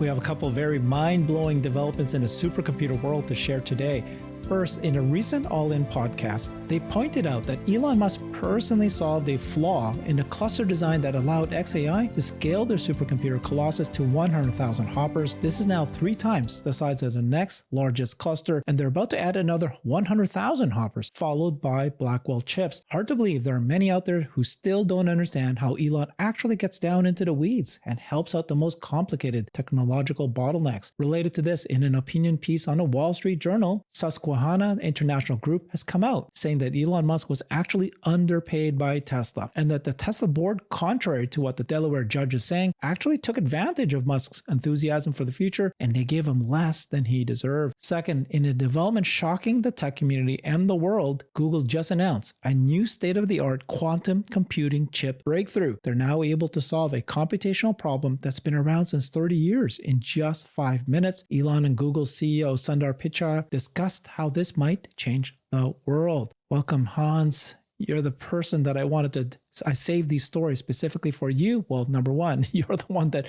We have a couple very mind-blowing developments in the supercomputer world to share today. First, in a recent All-In podcast, they pointed out that Elon Musk personally solved a flaw in the cluster design that allowed xAI to scale their supercomputer Colossus to 100,000 hoppers. This is now 3 times the size of the next largest cluster, and they're about to add another 100,000 hoppers, followed by Blackwell chips. Hard to believe there are many out there who still don't understand how Elon actually gets down into the weeds and helps out the most complicated technological bottlenecks. Related to this, in an opinion piece on the Wall Street Journal, Susquehanna International Group has come out saying that Elon Musk was actually underpaid by Tesla, and that the Tesla board, contrary to what the Delaware judge is saying, actually took advantage of Musk's enthusiasm for the future, and they gave him less than he deserved. Second, in a development shocking the tech community and the world, Google just announced a new state-of-the-art quantum computing chip breakthrough. They're now able to solve a computational problem that's been around since 30 years in just 5 minutes. Elon and Google's CEO Sundar Pichai discussed how this might change the world. Welcome, Hans. You're the person that I saved these stories specifically for you. Well, number one, you're the one that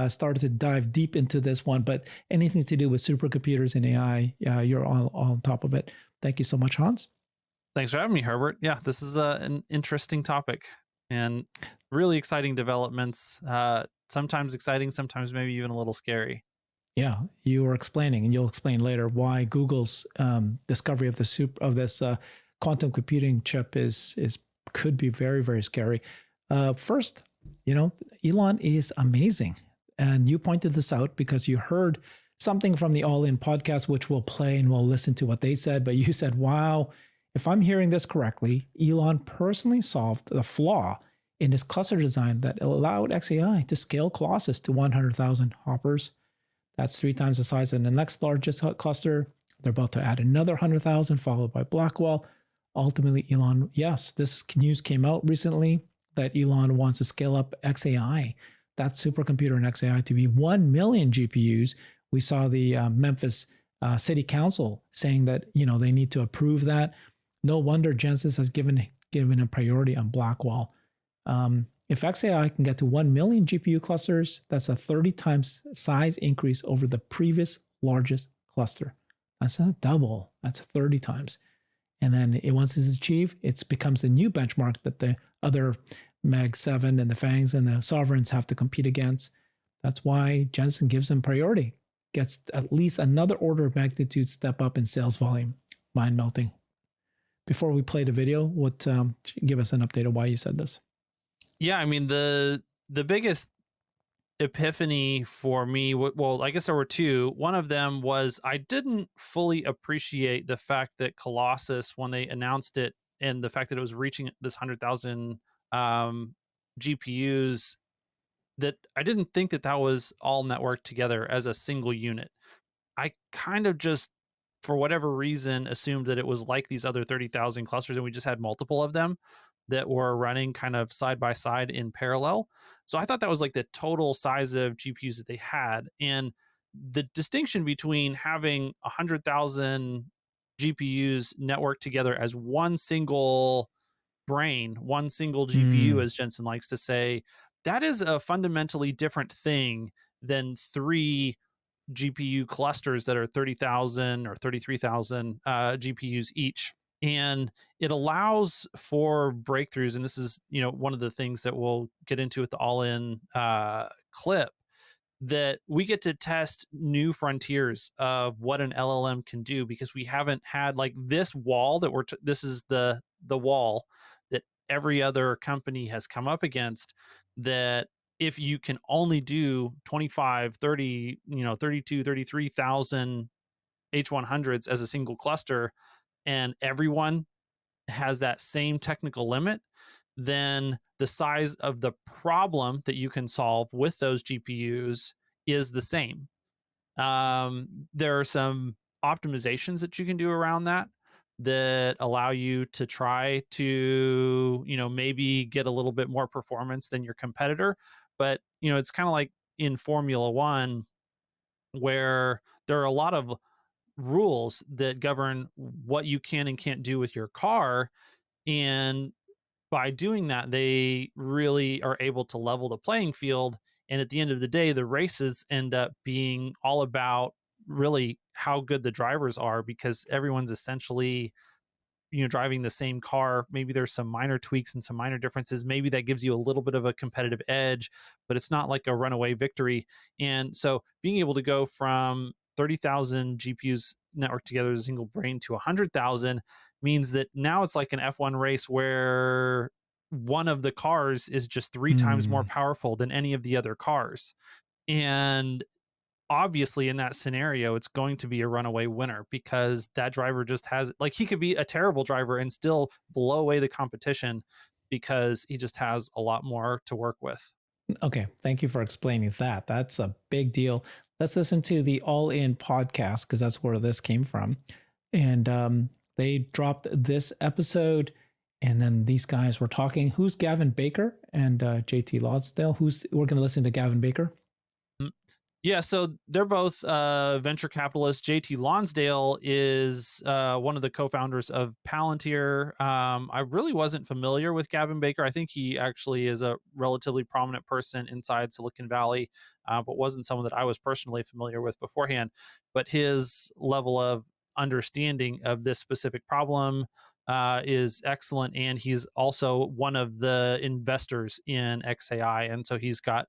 started to dive deep into this one, but anything to do with supercomputers and AI, you're all on top of it. Thank you so much, Hans. Thanks for having me, Herbert. Yeah, this is an interesting topic and really exciting developments. Sometimes exciting, sometimes maybe even a little scary. Yeah, you were explaining, and you'll explain later why Google's discovery of this quantum computing chip could be very, very scary. First, Elon is amazing, and you pointed this out because you heard something from the All In podcast, which we'll play and we'll listen to what they said. But you said, "Wow, if I'm hearing this correctly, Elon personally solved the flaw in his cluster design that allowed xAI to scale Colossus to 100,000 hoppers." That's 3 times the size of the next largest cluster. They're about to add another 100,000, followed by Blackwell. Ultimately, Elon, yes, this news came out recently that Elon wants to scale up xAI, that supercomputer in xAI, to be 1 million GPUs. We saw the Memphis City Council saying that they need to approve that. No wonder Genesis has given a priority on Blackwell. If xAI can get to 1 million GPU clusters, that's a 30 times size increase over the previous largest cluster. That's not double, that's 30 times. And then once it's achieved, it becomes the new benchmark that the other Mag 7 and the FANGs and the sovereigns have to compete against. That's why Jensen gives them priority, gets at least another order of magnitude step up in sales volume. Mind melting. Before we play the video, give us an update of why you said this. Yeah, I mean, the biggest epiphany for me, well, I guess there were 2. One of them was I didn't fully appreciate the fact that Colossus, when they announced it, and the fact that it was reaching this 100,000 GPUs, that I didn't think that was all networked together as a single unit. I kind of just, for whatever reason, assumed that it was like these other 30,000 clusters and we just had multiple of them that were running kind of side by side in parallel. So I thought that was like the total size of GPUs that they had. And the distinction between having 100,000 GPUs networked together as one single brain, one single GPU, as Jensen likes to say, that is a fundamentally different thing than 3 GPU clusters that are 30,000 or 33,000 GPUs each. And it allows for breakthroughs. And this is, one of the things that we'll get into with the All-In clip, that we get to test new frontiers of what an LLM can do, because we haven't had like this wall that this is the wall that every other company has come up against, that if you can only do 25, 30, 32, 33,000 H100s as a single cluster, and everyone has that same technical limit, then the size of the problem that you can solve with those GPUs is the same. There are some optimizations that you can do around that allow you to try to, maybe get a little bit more performance than your competitor. But, it's kind of like in Formula One, where there are a lot of rules that govern what you can and can't do with your car. And by doing that, they really are able to level the playing field And at the end of the day, the races end up being all about really how good the drivers are, because everyone's essentially, driving the same car. Maybe there's some minor tweaks and some minor differences. Maybe that gives you a little bit of a competitive edge, but it's not like a runaway victory. And so being able to go from 30,000 GPUs networked together as a single brain to 100,000 means that now it's like an F1 race where one of the cars is just three times more Mm, powerful than any of the other cars. And obviously in that scenario it's going to be a runaway winner, because that driver just has, like, he could be a terrible driver and still blow away the competition because he just has a lot more to work with. okay, thank you for explaining that. That's a big deal. Let's listen to the All In podcast because that's where this came from. And they dropped this episode, and then these guys were talking. Who's Gavin Baker and JT Lonsdale? We're going to listen to Gavin Baker? Yeah, so they're both venture capitalists. JT Lonsdale is one of the co-founders of Palantir. I really wasn't familiar with Gavin Baker. I think he actually is a relatively prominent person inside Silicon Valley, but wasn't someone that I was personally familiar with beforehand. But his level of understanding of this specific problem is excellent, and he's also one of the investors in xAI, and so he's got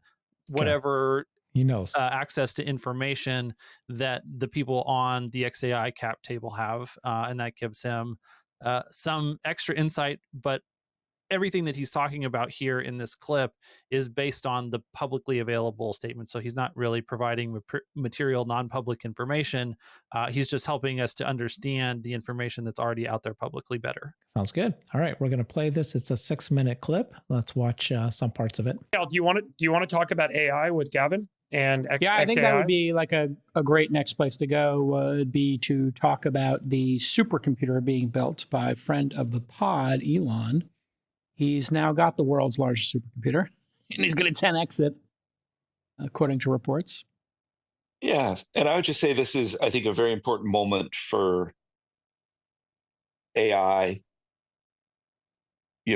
Okay, whatever he knows. access to information that the people on the xAI cap table have, and that gives him some extra insight. But everything that he's talking about here in this clip is based on the publicly available statement. So he's not really providing material non-public information. He's just helping us to understand the information that's already out there publicly better. Sounds good. All right, we're going to play this. It's a 6-minute clip. Let's watch some parts of it. Cal, do you want to talk about AI with Gavin and Yeah, I think that would xAI? be like a great next place to go, would be to talk about the supercomputer being built by a friend of the pod, Elon. He's now got the world's largest supercomputer, and he's going to 10x it, according to reports. Yeah, and I would just say this is, I think, a very important moment for AI,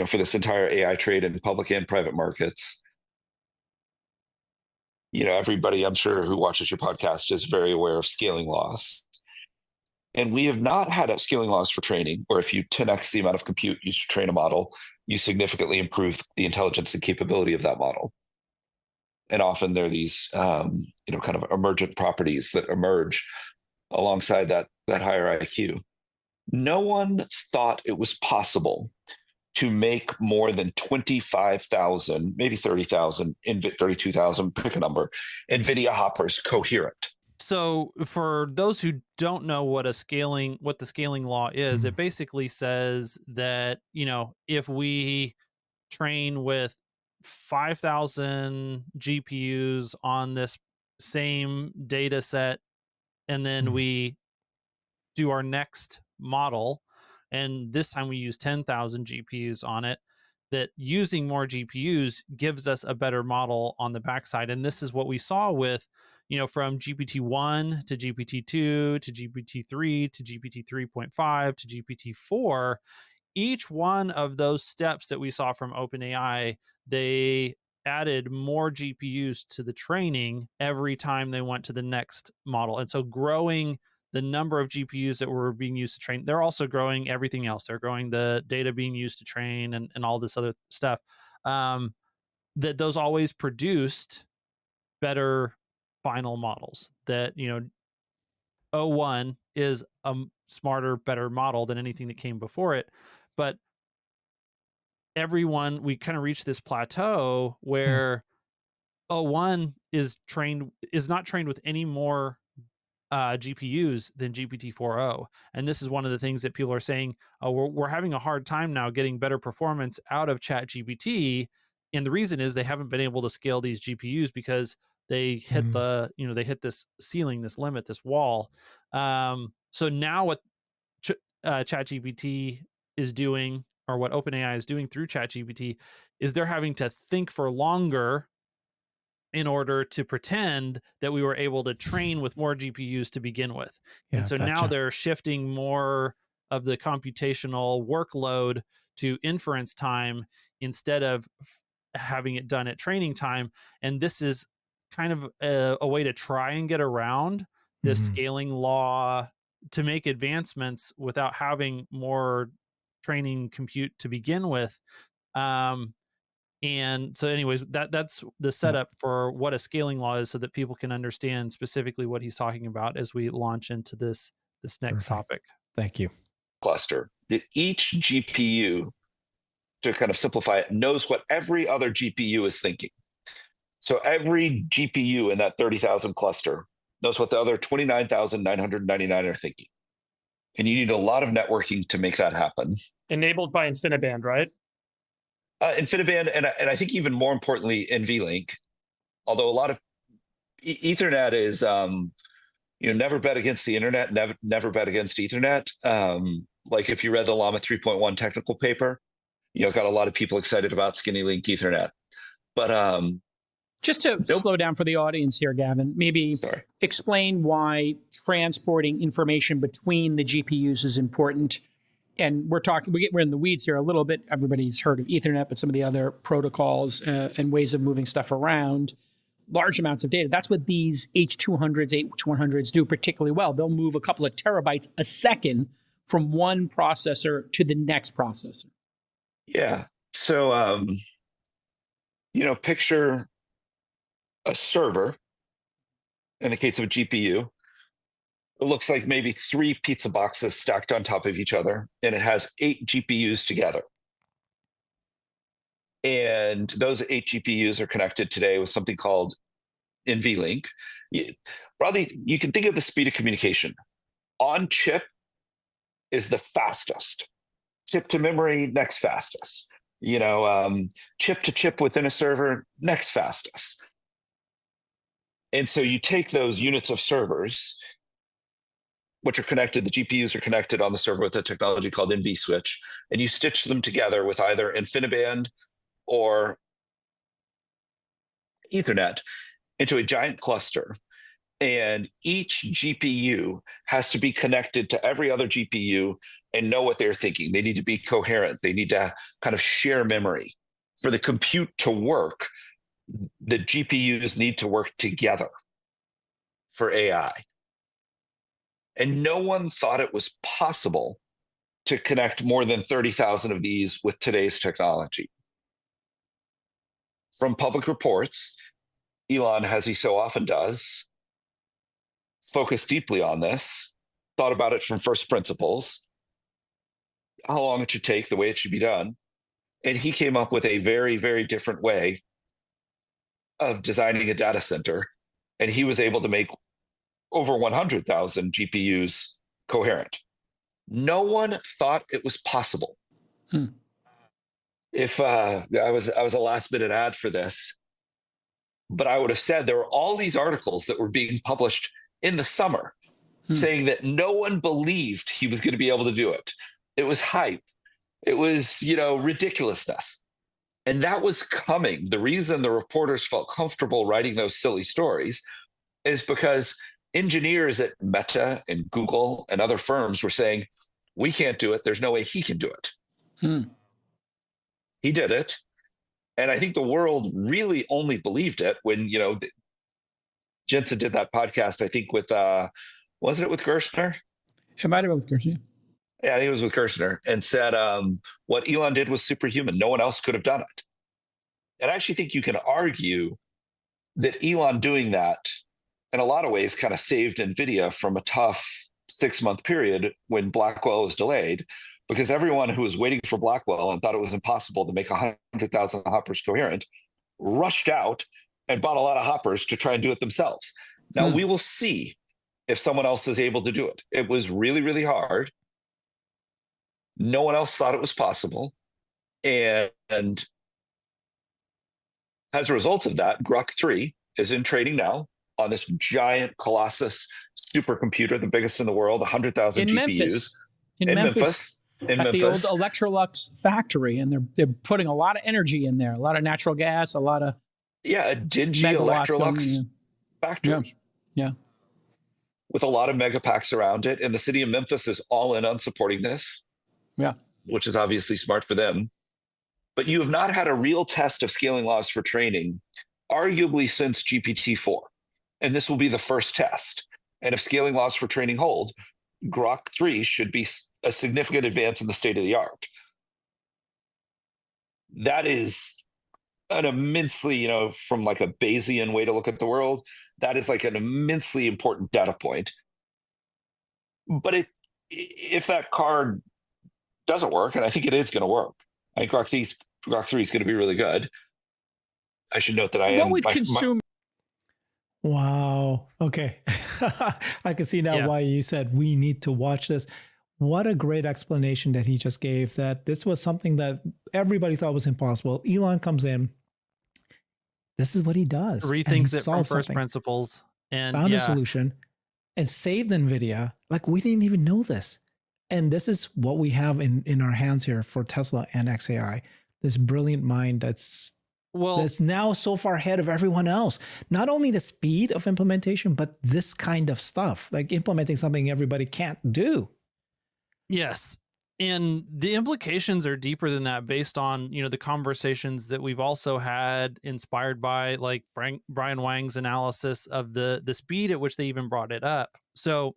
for this entire AI trade in public and private markets. Everybody, I'm sure, who watches your podcast is very aware of scaling laws. And we have not had scaling laws for training, where if you 10x the amount of compute used to train a model, you significantly improve the intelligence and capability of that model. And often there are these, kind of emergent properties that emerge alongside that higher IQ. No one thought it was possible to make more than 25,000, maybe 30,000, 32,000, pick a number, NVIDIA hoppers coherent. So for those who don't know what the scaling law is, it basically says that, if we train with 5,000 GPUs on this same data set, and then we do our next model, and this time we use 10,000 GPUs on it, that using more GPUs gives us a better model on the backside. And this is what we saw with, from GPT-1 to GPT-2 to GPT-3 to GPT 3.5 to GPT-4. Each one of those steps that we saw from OpenAI, they added more GPUs to the training every time they went to the next model. And so growing the number of GPUs that were being used to train, they're also growing everything else. They're growing the data being used to train and all this other stuff. That those always produced better final models. That, O1 is a smarter, better model than anything that came before it. But we kind of reached this plateau where O1 is not trained with any more GPUs than GPT-4o. And this is one of the things that people are saying, we're having a hard time now getting better performance out of ChatGPT. And the reason is they haven't been able to scale these GPUs because they hit they hit this ceiling, this limit, this wall. So now what ChatGPT is doing, or what OpenAI is doing through ChatGPT, is they're having to think for longer in order to pretend that we were able to train with more GPUs to begin with. Yeah, and so now they're shifting more of the computational workload to inference time instead of having it done at training time. And this is kind of a way to try and get around this scaling law to make advancements without having more training compute to begin with. And so anyways, that's the setup for what a scaling law is, so that people can understand specifically what he's talking about as we launch into this next topic. Thank you. Cluster that each GPU, to kind of simplify it, knows what every other GPU is thinking. So every GPU in that 30,000 cluster knows what the other 29,999 are thinking. And you need a lot of networking to make that happen. Enabled by InfiniBand, right? InfiniBand, and I think even more importantly, NVLink, although a lot of Ethernet is, never bet against the internet, never bet against Ethernet. Like if you read the Llama 3.1 technical paper, got a lot of people excited about skinny link Ethernet. But just to slow down for the audience here, Gavin, maybe explain why transporting information between the GPUs is important. And we're in the weeds here a little bit. Everybody's heard of Ethernet, but some of the other protocols and ways of moving stuff around, large amounts of data. That's what these H200s, H100s do particularly well. They'll move a couple of terabytes a second from one processor to the next processor. Yeah. So, picture a server, in the case of a GPU. It looks like maybe 3 pizza boxes stacked on top of each other, and it has 8 GPUs together. And those 8 GPUs are connected today with something called NVLink. Broadly, you can think of the speed of communication. On chip is the fastest. Chip to memory, next fastest. Chip to chip within a server, next fastest. And so you take those units of servers, which are connected, the GPUs are connected on the server with a technology called NVSwitch, and you stitch them together with either InfiniBand or Ethernet into a giant cluster. And each GPU has to be connected to every other GPU and know what they're thinking. They need to be coherent. They need to kind of share memory. For the compute to work, the GPUs need to work together for AI. And no one thought it was possible to connect more than 30,000 of these with today's technology. From public reports, Elon, as he so often does, focused deeply on this, thought about it from first principles, how long it should take, the way it should be done. And he came up with a very, very different way of designing a data center. And he was able to make over 100,000 GPUs coherent. No one thought it was possible. If I was a last minute ad for this, but I would have said there were all these articles that were being published in the summer saying that no one believed he was going to be able to do it. It was hype. It was, ridiculousness. And that was coming. The reason the reporters felt comfortable writing those silly stories is because engineers at Meta and Google and other firms were saying, we can't do it. There's no way he can do it. He did it. And I think the world really only believed it when, Jensen did that podcast, I think with, wasn't it with Gerstner? It might have been with Gerstner. Yeah, I think it was with Gerstner, and said what Elon did was superhuman. No one else could have done it. And I actually think you can argue that Elon doing that in a lot of ways kind of saved Nvidia from a tough 6-month period when Blackwell was delayed, because everyone who was waiting for Blackwell and thought it was impossible to make 100,000 hoppers coherent rushed out and bought a lot of hoppers to try and do it themselves. Now we will see if someone else is able to do it. It was really, really hard. No one else thought it was possible. And as a result of that, Grok 3 is in trading now on this giant Colossus supercomputer, the biggest in the world, 100,000 GPUs. In Memphis. At the old Electrolux factory. And they're putting a lot of energy in there, a lot of natural gas, a lot of a dingy Electrolux factory. Yeah. With a lot of megapacks around it. And the city of Memphis is all in on supporting this. Yeah. Which is obviously smart for them. but you have not had a real test of scaling laws for training, arguably since GPT-4. And this will be the first test. And if scaling laws for training hold, Grok 3 should be a significant advance in the state of the art. That is an immensely, from like a Bayesian way to look at the world, that is like an immensely important data point. But if that card doesn't work, and I think it is going to work, I think Grok 3 is going to be really good. I should note that I am. What would consume? Wow. Okay. I can see now why you said we need to watch this. What a great explanation that he just gave, that this was something that everybody thought was impossible. Elon comes in. This is what he does. Rethinks it from first principles and found a solution and saved Nvidia. Like, we didn't even know this. And this is what we have in our hands here for Tesla and xAI. This brilliant mind that's now so far ahead of everyone else. Not only the speed of implementation, but this kind of stuff, like implementing something everybody can't do. Yes. And the implications are deeper than that, based on, the conversations that we've also had, inspired by like Brian Wang's analysis of the speed at which they even brought it up. So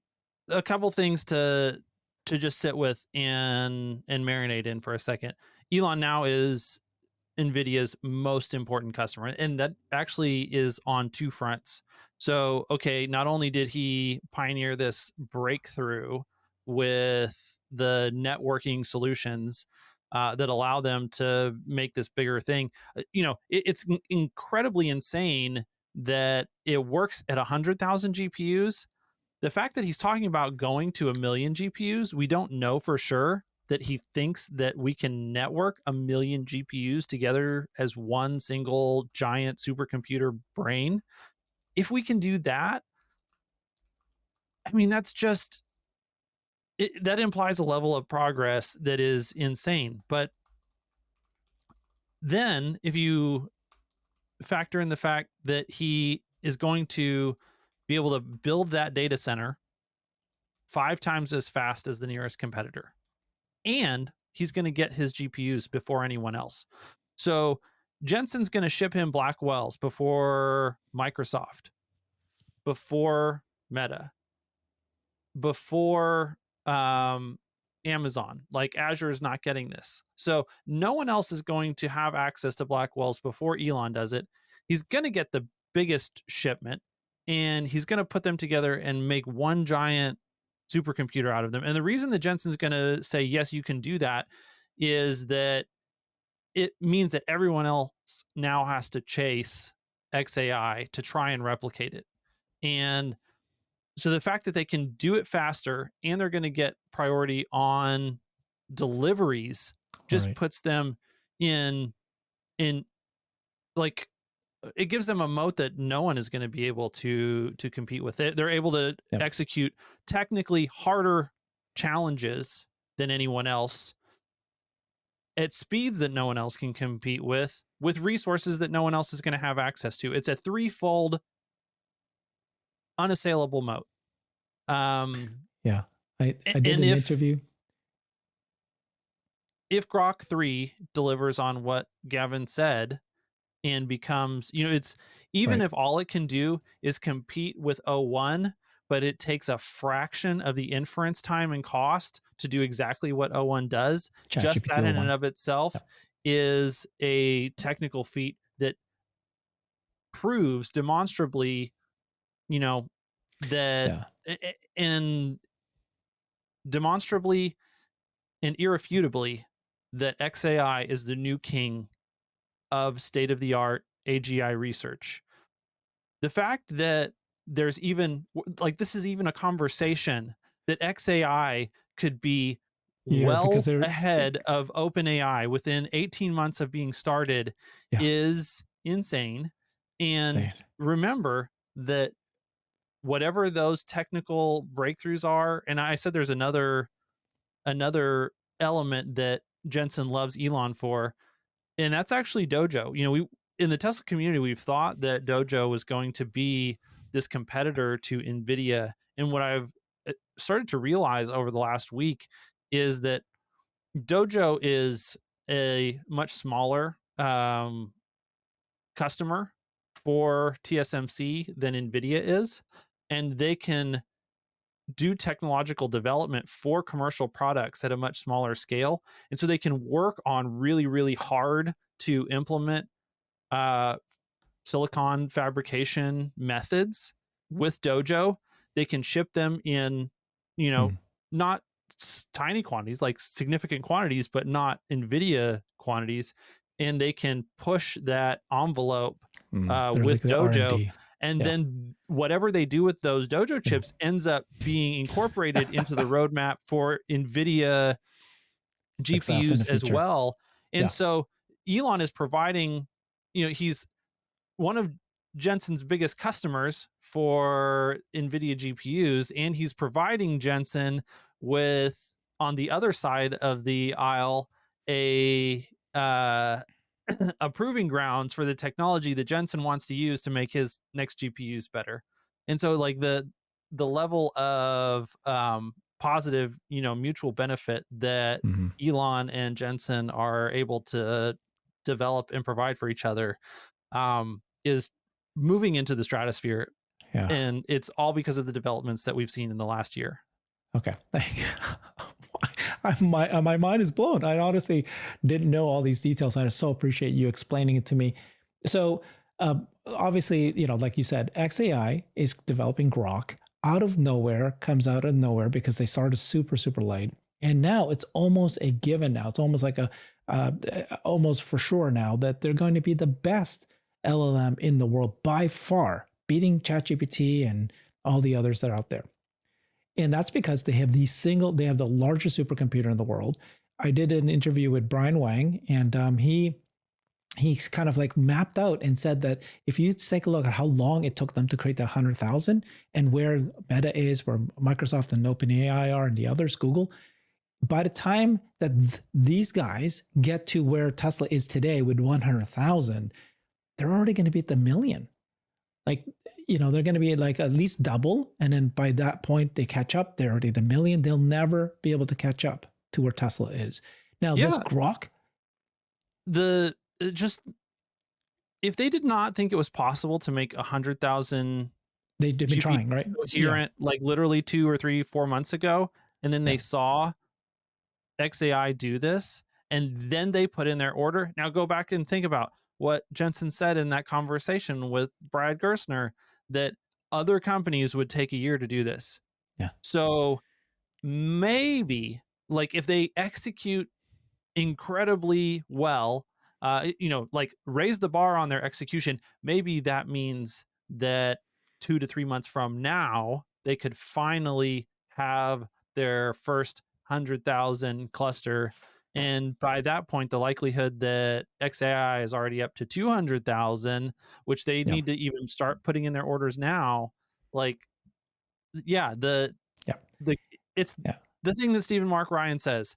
a couple things to just sit with and marinate in for a second. Elon now is Nvidia's most important customer, and that actually is on two fronts. So, okay, not only did he pioneer this breakthrough with the networking solutions that allow them to make this bigger thing, it's incredibly insane that it works at 100,000 GPUs. The fact that he's talking about going to 1 million GPUs, we don't know for sure that he thinks that we can network 1 million GPUs together as one single giant supercomputer brain. If we can do that, I mean, that's just, that implies a level of progress that is insane. But then if you factor in the fact that he is going to be able to build that data center 5 times as fast as the nearest competitor, and he's going to get his GPUs before anyone else. So Jensen's going to ship him Blackwells before Microsoft, before Meta, before Amazon. Like, Azure is not getting this. So no one else is going to have access to Blackwells before Elon does it. He's going to get the biggest shipment, and he's going to put them together and make one giant supercomputer out of them. And the reason that Jensen's going to say, yes, you can do that, is that it means that everyone else now has to chase xAI to try and replicate it. And so the fact that they can do it faster and they're going to get priority on deliveries just puts them in like, it gives them a moat that no one is going to be able to compete with. They're able to execute technically harder challenges than anyone else at speeds that no one else can compete with resources that no one else is going to have access to. It's a threefold unassailable moat. I did an interview. If Grok 3 delivers on what Gavin said and becomes, it's even if all it can do is compete with O1, but it takes a fraction of the inference time and cost to do exactly what O1 does, just that in and of itself is a technical feat that proves demonstrably, that and demonstrably and irrefutably that xAI is the new king of state-of-the-art AGI research. The fact that there's even, like, this is even a conversation that xAI could be well ahead of OpenAI within 18 months of being started is insane. And remember that whatever those technical breakthroughs are, and I said there's another element that Jensen loves Elon for, and that's actually Dojo. We in the Tesla community, we've thought that Dojo was going to be this competitor to Nvidia, and what I've started to realize over the last week is that Dojo is a much smaller customer for TSMC than Nvidia is, and they can do technological development for commercial products at a much smaller scale. And so they can work on really, really hard to implement silicon fabrication methods with Dojo. They can ship them in, not tiny quantities, like significant quantities, but not Nvidia quantities. And they can push that envelope with like the Dojo. R&D. And then whatever they do with those Dojo chips ends up being incorporated into the roadmap for Nvidia GPUs as well. And so Elon is providing, he's one of Jensen's biggest customers for Nvidia GPUs, and he's providing Jensen with, on the other side of the aisle, a proving grounds for the technology that Jensen wants to use to make his next GPUs better. And so like the level of positive, mutual benefit that Elon and Jensen are able to develop and provide for each other is moving into the stratosphere. Yeah. And it's all because of the developments that we've seen in the last year. Okay. My mind is blown. I honestly didn't know all these details. I so appreciate you explaining it to me. So obviously, like you said, xAI is developing Grok out of nowhere, comes out of nowhere because they started super, super late. And now it's almost a given now. It's almost like almost for sure now that they're going to be the best LLM in the world by far, beating ChatGPT and all the others that are out there. And that's because they have they have the largest supercomputer in the world. I did an interview with Brian Wang, and he's kind of like mapped out and said that if you take a look at how long it took them to create the 100,000 and where Meta is, where Microsoft and OpenAI are and the others, Google, by the time that these guys get to where Tesla is today with 100,000, they're already going to be at the million. Like, they're going to be like at least double. And then by that point, they catch up. They're already at the million. They'll never be able to catch up to where Tesla is. Now, this Grok. If they did not think it was possible to make 100,000, they've been trying, right? Coherent, like literally 2 or 3, 4 months ago. And then they saw xAI do this, and then they put in their order. Now go back and think about what Jensen said in that conversation with Brad Gerstner, that other companies would take a year to do this. Yeah. So maybe like if they execute incredibly well, like raise the bar on their execution, maybe that means that 2 to 3 months from now, they could finally have their first 100,000 cluster. And by that point, the likelihood that xAI is already up to 200,000, which they need to even start putting in their orders now, it's the thing that Stephen Mark Ryan says.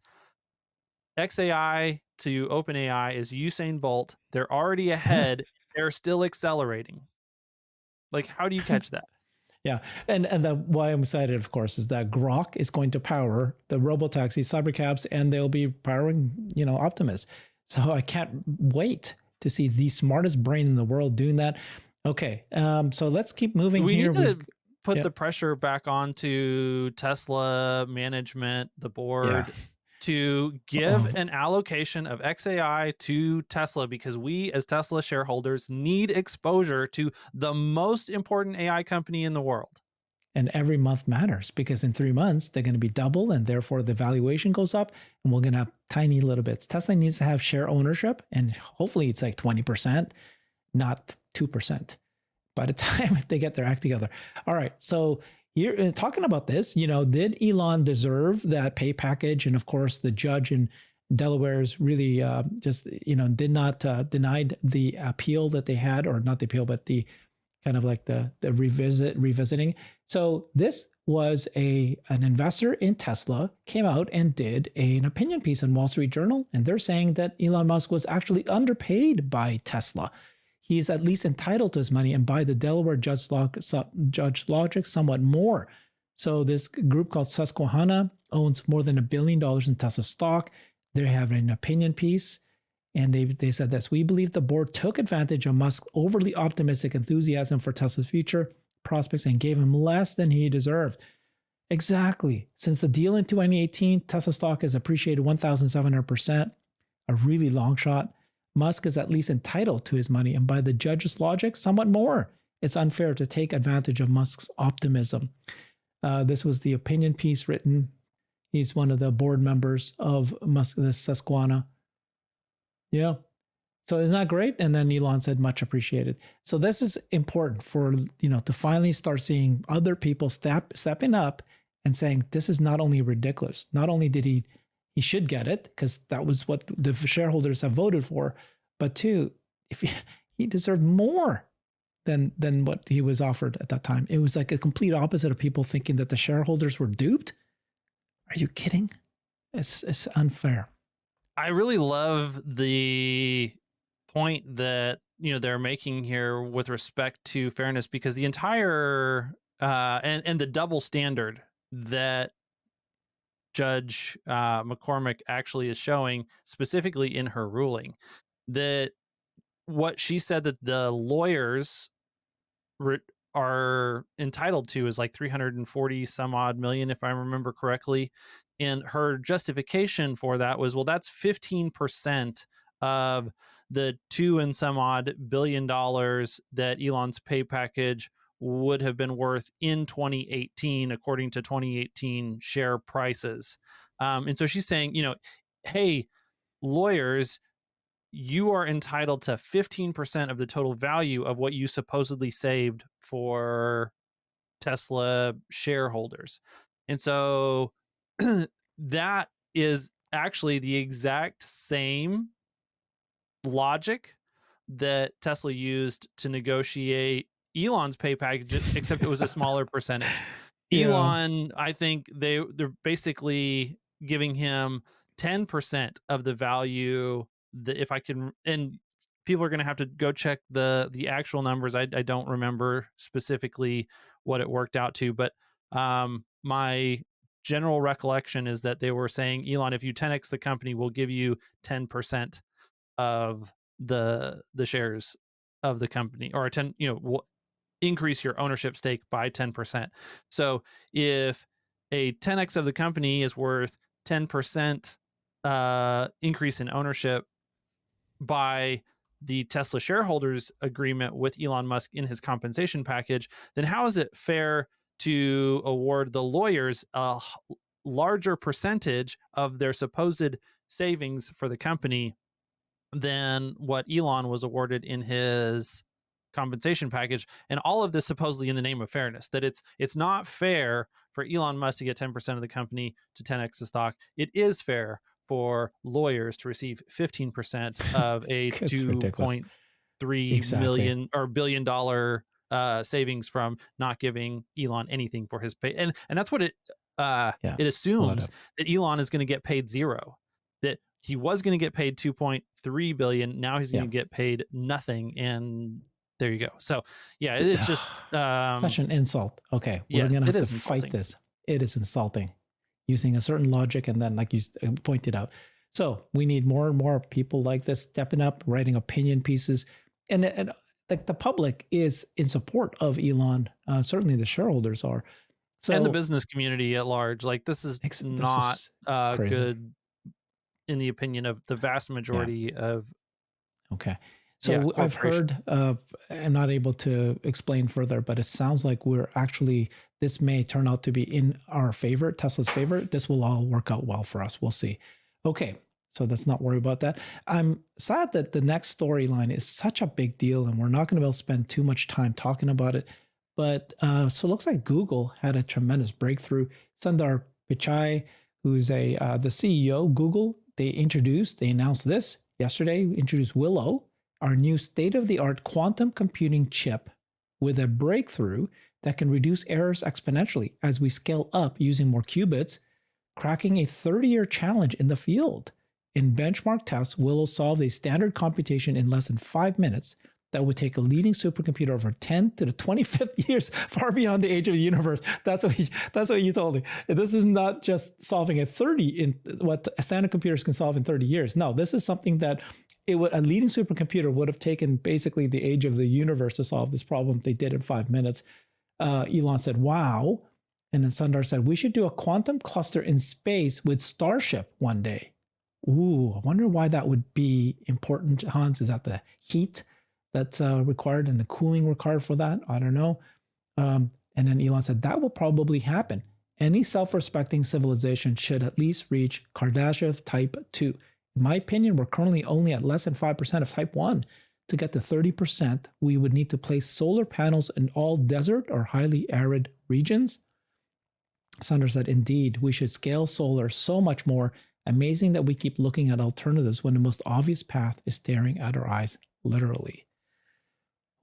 xAI to OpenAI is Usain Bolt. They're already ahead. They're still accelerating. Like, how do you catch that? Yeah. And why I'm excited, of course, is that Grok is going to power the robotaxi, cybercabs, and they'll be powering, Optimus. So I can't wait to see the smartest brain in the world doing that. Okay. So let's keep moving here. We need to put the pressure back onto Tesla management, the board, to give an allocation of xAI to Tesla, because we as Tesla shareholders need exposure to the most important AI company in the world. And every month matters, because in 3 months, they're going to be double, and therefore the valuation goes up, and we're going to have tiny little bits. Tesla needs to have share ownership, and hopefully it's like 20%, not 2%, by the time they get their act together. All right, so you're talking about this, did Elon deserve that pay package? And of course, the judge in Delaware is really did not denied the appeal that they had, or not the appeal, but the kind of like the revisiting. So this was an investor in Tesla came out and did an opinion piece in Wall Street Journal, and they're saying that Elon Musk was actually underpaid by Tesla. He's at least entitled to his money, and by the Delaware judge logic, somewhat more. So this group called Susquehanna owns more than $1 billion in Tesla stock. They have an opinion piece And they said this: we believe the board took advantage of Musk's overly optimistic enthusiasm for Tesla's future prospects and gave him less than he deserved. Exactly. Since the deal in 2018, Tesla stock has appreciated 1,700%, a really long shot. Musk is at least entitled to his money, and by the judge's logic, somewhat more. It's unfair to take advantage of Musk's optimism. This was the opinion piece written. He's one of the board members of Musk, the Susquehanna. Yeah. So isn't that great? And then Elon said, much appreciated. So this is important for, to finally start seeing other people stepping up and saying, this is not only ridiculous. Not only did he should get it, because that was what the shareholders have voted for, but two, if he deserved more than what he was offered at that time. It was like a complete opposite of people thinking that the shareholders were duped. Are you kidding? It's unfair. I really love the point that they're making here with respect to fairness, because the entire and the double standard that Judge McCormick actually is showing, specifically in her ruling, that what she said that the lawyers are entitled to is like 340 some odd million, if I remember correctly. And her justification for that was, well, that's 15% of the $2 and some odd billion that Elon's pay package would have been worth in 2018, according to 2018 share prices. And so she's saying, hey, lawyers, you are entitled to 15% of the total value of what you supposedly saved for Tesla shareholders. And so that is actually the exact same logic that Tesla used to negotiate Elon's pay package, except it was a smaller percentage. Yeah. Elon, I think they're basically giving him 10% of the value. If I can, and people are going to have to go check the actual numbers. I don't remember specifically what it worked out to, but my general recollection is that they were saying, Elon, if you 10x the company, we'll give you 10% of the shares of the company, or we'll increase your ownership stake by 10%. So if a 10x of the company is worth 10% increase in ownership by the Tesla shareholders agreement with Elon Musk in his compensation package, then how is it fair to award the lawyers a larger percentage of their supposed savings for the company than what Elon was awarded in his compensation package? And all of this supposedly in the name of fairness, that it's not fair for Elon Musk to get 10% of the company to 10x the stock. It is fair for lawyers to receive 15% of a 2.3 million or $1 billion savings from not giving Elon anything for his pay. And that's what it assumes, that Elon is going to get paid zero, that he was going to get paid 2.3 billion. Now he's going to get paid nothing. And there you go. So yeah, it's just such an insult. Okay. Yes, we're going to have to insulting. fight this. It is insulting, using a certain logic. And then, like you pointed out, so we need more and more people like this stepping up, writing opinion pieces. And like the public is in support of Elon. Certainly the shareholders are. So, and the business community at large. Like this is not good in the opinion of the vast majority of. Okay. So I've heard, I'm not able to explain further, but it sounds like this may turn out to be in our favor, Tesla's favor. This will all work out well for us. We'll see. Okay. So let's not worry about that. I'm sad that the next storyline is such a big deal and we're not going to be able to spend too much time talking about it. But so it looks like Google had a tremendous breakthrough. Sundar Pichai, who's the CEO of Google, they announced this yesterday, introduced Willow, our new state-of-the-art quantum computing chip with a breakthrough that can reduce errors exponentially as we scale up using more qubits, cracking a 30-year challenge in the field. In benchmark tests, Willow solved a standard computation in less than 5 minutes that would take a leading supercomputer over 10 to the 25th years, far beyond the age of the universe. That's what you told me. This is not just solving what standard computers can solve in 30 years. No, this is something that a leading supercomputer would have taken basically the age of the universe to solve this problem. They did in 5 minutes. Elon said, wow. And then Sundar said, we should do a quantum cluster in space with Starship one day. Ooh, I wonder why that would be important, Hans. Is that the heat that's required and the cooling required for that? I don't know. And then Elon said, that will probably happen. Any self-respecting civilization should at least reach Kardashev type 2. In my opinion, we're currently only at less than 5% of type 1. To get to 30%, we would need to place solar panels in all desert or highly arid regions. Sundar said, indeed, we should scale solar so much more. Amazing that we keep looking at alternatives when the most obvious path is staring at our eyes, literally.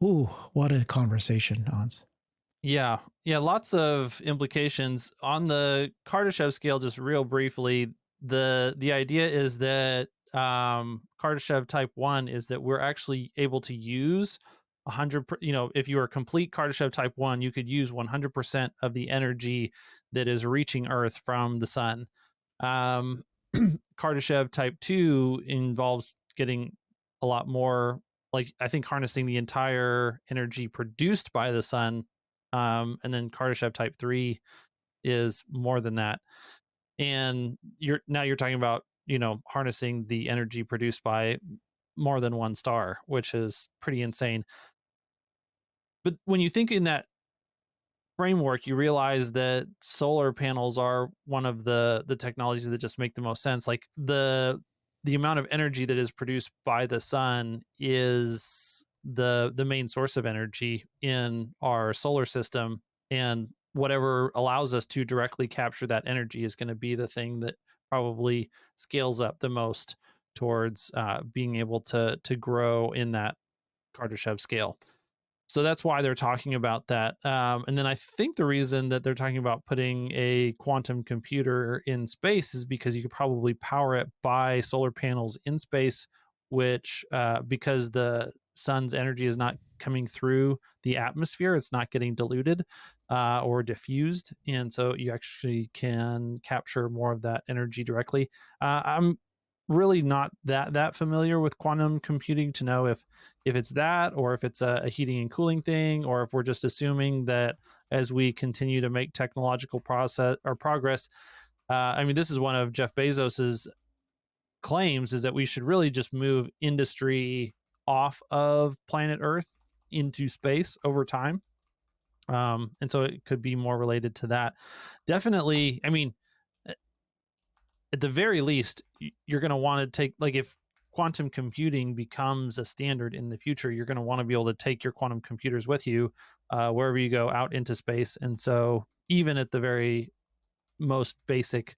Ooh, what a conversation, Hans. Yeah, lots of implications on the Kardashev scale. Just real briefly, the idea is that Kardashev type 1 is that we're actually able to use 100. If you are complete Kardashev type 1, you could use 100% of the energy that is reaching Earth from the sun. Kardashev type 2 involves getting a lot more, like I think harnessing the entire energy produced by the sun. And then Kardashev type 3 is more than that. And you're talking about, harnessing the energy produced by more than one star, which is pretty insane. But when you think in that framework, you realize that solar panels are one of the technologies that just make the most sense. Like the amount of energy that is produced by the sun is the main source of energy in our solar system, and whatever allows us to directly capture that energy is going to be the thing that probably scales up the most towards being able to grow in that Kardashev scale. So that's why they're talking about that. And then I think the reason that they're talking about putting a quantum computer in space is because you could probably power it by solar panels in space, which because the sun's energy is not coming through the atmosphere, it's not getting diluted or diffused. And so you actually can capture more of that energy directly. I'm really not that familiar with quantum computing to know if it's that, or if it's a heating and cooling thing, or if we're just assuming that as we continue to make technological progress. I mean, this is one of Jeff Bezos's claims, is that we should really just move industry off of planet Earth into space over time. And so it could be more related to that. Definitely, I mean, at the very least, you're going to want to take, like, if quantum computing becomes a standard in the future, you're going to want to be able to take your quantum computers with you wherever you go out into space. And so even at the very most basic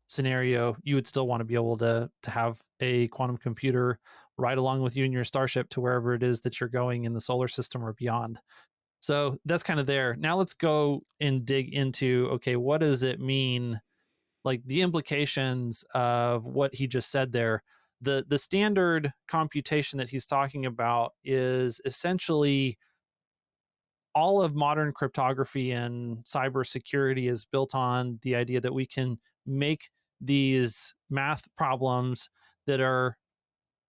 scenario, you would still want to be able to have a quantum computer right along with you in your Starship to wherever it is that you're going in the solar system or beyond. So that's kind of there. Now let's go and dig into, okay, what does it mean? Like the implications of what he just said there. The standard computation that he's talking about is essentially all of modern cryptography and cybersecurity is built on the idea that we can make these math problems that are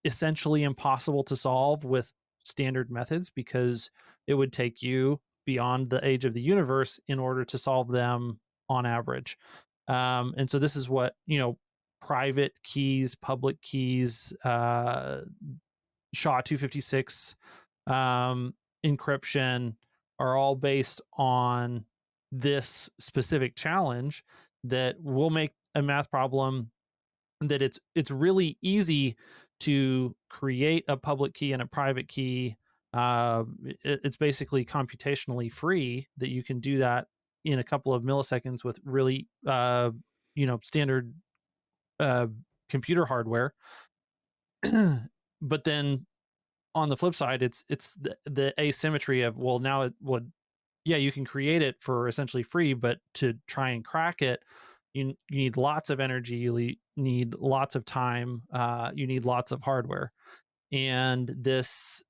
essentially impossible to solve with standard methods, because it would take you beyond the age of the universe in order to solve them on average. And so this is what, private keys, public keys, SHA-256, encryption are all based on this specific challenge that will make a math problem that it's really easy to create a public key and a private key. It's basically computationally free, that you can do that in a couple of milliseconds with really standard computer hardware. But then on the flip side, it's the asymmetry of, well, now it would, you can create it for essentially free, but to try and crack it, you need lots of energy, you need lots of time, you need lots of hardware. And this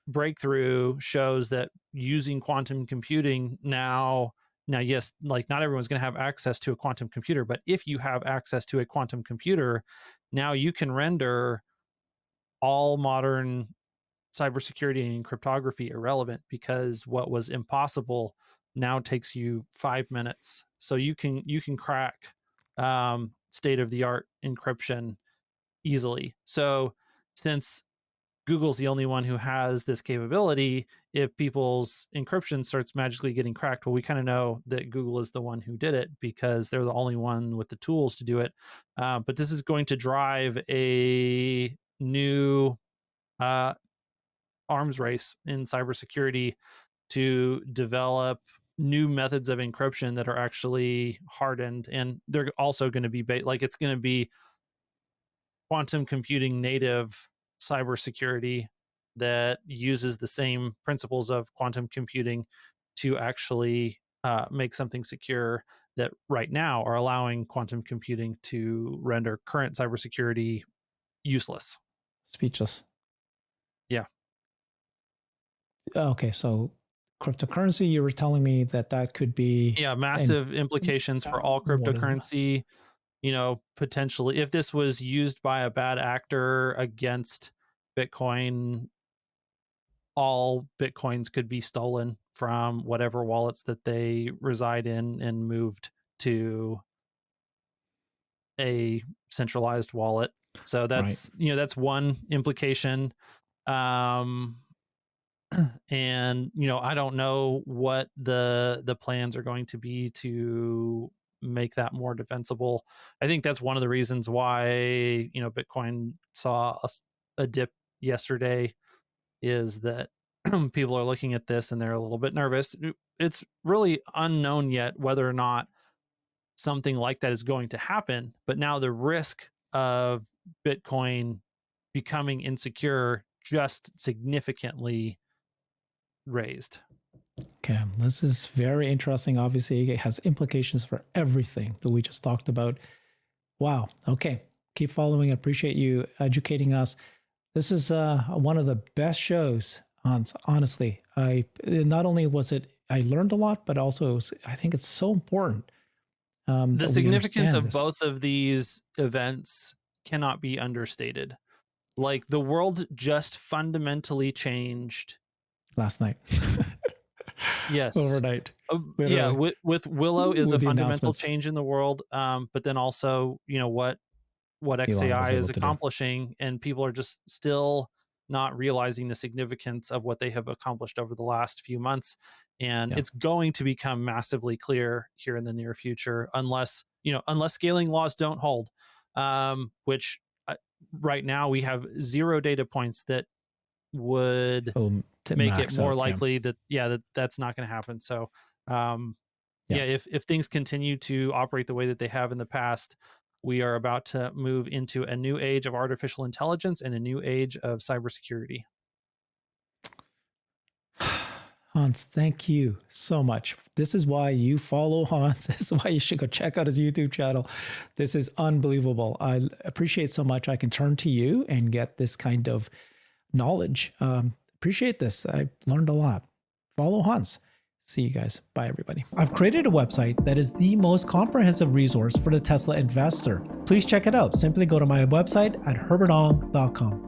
breakthrough shows that using quantum computing now Now, yes, like not everyone's going to have access to a quantum computer, but if you have access to a quantum computer, now you can render all modern cybersecurity and cryptography irrelevant, because what was impossible now takes you 5 minutes. So you can crack state of the art encryption easily. So since Google's the only one who has this capability, if people's encryption starts magically getting cracked, well, we kind of know that Google is the one who did it because they're the only one with the tools to do it. But this is going to drive a new arms race in cybersecurity to develop new methods of encryption that are actually hardened, and they're also going to be like it's going to be quantum computing native cybersecurity that uses the same principles of quantum computing to actually make something secure that right now are allowing quantum computing to render current cybersecurity useless. Speechless. Yeah. Okay, so cryptocurrency, you were telling me that could be massive implications for all cryptocurrency. You know, potentially if this was used by a bad actor against Bitcoin, all Bitcoins could be stolen from whatever wallets that they reside in and moved to a centralized wallet. So that's right. That's one implication. And I don't know what the plans are going to be to make that more defensible. I think that's one of the reasons why Bitcoin saw a dip yesterday, is that people are looking at this and they're a little bit nervous. It's really unknown yet whether or not something like that is going to happen, but now the risk of Bitcoin becoming insecure just significantly raised. Okay, this is very interesting. Obviously, it has implications for everything that we just talked about. Wow. Okay, keep following. I appreciate you educating us. This is one of the best shows. Honestly, not only was it, I learned a lot, but also I think it's so important. The significance of both of these events cannot be understated. Like, the world just fundamentally changed last night. Yes. Overnight. With Willow is a fundamental change in the world. But then also, what xAI is accomplishing, and people are just still not realizing the significance of what they have accomplished over the last few months. And it's going to become massively clear here in the near future, unless scaling laws don't hold, which right now we have 0 data points that would make it more likely that's not going to happen. So if things continue to operate the way that they have in the past, we are about to move into a new age of artificial intelligence and a new age of cybersecurity. Hans, thank you so much. This is why you follow Hans. This is why you should go check out his YouTube channel. This is unbelievable. I appreciate so much I can turn to you and get this kind of knowledge. Appreciate this. I learned a lot. Follow Hans. See you guys. Bye, everybody. I've created a website that is the most comprehensive resource for the Tesla investor. Please check it out. Simply go to my website at herbertong.com.